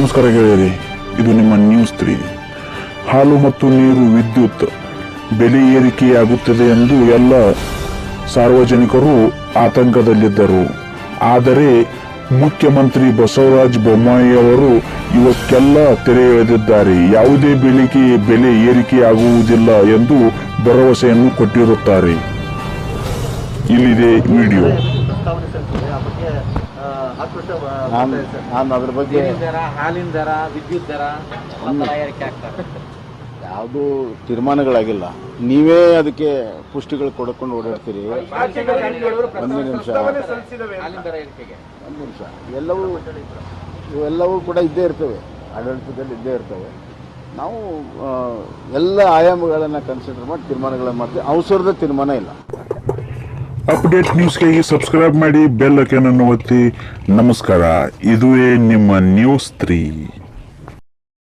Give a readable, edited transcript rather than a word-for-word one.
ನಮಸ್ಕಾರ ಗೆಳೆಯರಿ, ಇದು ನಿಮ್ಮ ನ್ಯೂಸ್ 3. ಹಾಲು ಮತ್ತು ನೀರು, ವಿದ್ಯುತ್ ಬೆಲೆ ಏರಿಕೆಯಾಗುತ್ತದೆ ಎಂದು ಎಲ್ಲ ಸಾರ್ವಜನಿಕರು ಆತಂಕದಲ್ಲಿದ್ದರು. ಆದರೆ ಮುಖ್ಯಮಂತ್ರಿ ಬಸವರಾಜ ಬೊಮ್ಮಾಯಿ ಅವರು ಇವಕ್ಕೆಲ್ಲ ತೆರೆ ಎಳೆದಿದ್ದಾರೆ. ಯಾವುದೇ ಬೆಲೆ ಏರಿಕೆಯಾಗುವುದಿಲ್ಲ ಎಂದು ಭರವಸೆಯನ್ನು ಕೊಟ್ಟಿರುತ್ತಾರೆ. ಇಲ್ಲಿದೆ ವಿಡಿಯೋ. ನಾನು ಅದ್ರ ಬಗ್ಗೆ ಹಾಲಿನ ದರ, ವಿದ್ಯುತ್ ದರ ಏರಿಕೆ ಆಗ್ತದೆ. ಯಾವುದೂ ತೀರ್ಮಾನಗಳಾಗಿಲ್ಲ. ನೀವೇ ಅದಕ್ಕೆ ಪುಷ್ಟಿಗಳು ಕೊಡ್ಕೊಂಡು ಓಡಾಡ್ತೀರಿ. ಒಂದು ನಿಮಿಷ, ಇವೆಲ್ಲವೂ ಕೂಡ ಇದ್ದೇ ಇರ್ತವೆ, ಆಡಳಿತದಲ್ಲಿ ಇದ್ದೇ ಇರ್ತವೆ. ನಾವು ಎಲ್ಲ ಆಯಾಮಗಳನ್ನು ಕನ್ಸಿಡರ್ ಮಾಡಿ ತೀರ್ಮಾನಗಳನ್ನು ಮಾಡ್ತೀವಿ. ಅವಸರದ ತೀರ್ಮಾನ ಇಲ್ಲ. ಅಪ್ಡೇಟ್ ನ್ಯೂಸ್ಗಾಗಿ ಸಬ್ಸ್ಕ್ರೈಬ್ ಮಾಡಿ, ಬೆಲ್ ಐಕಾನ್ ಅನ್ನು ಒತ್ತಿ. ನಮಸ್ಕಾರ, ಇದುವೇ ನಿಮ್ಮ ನ್ಯೂಸ್ 3.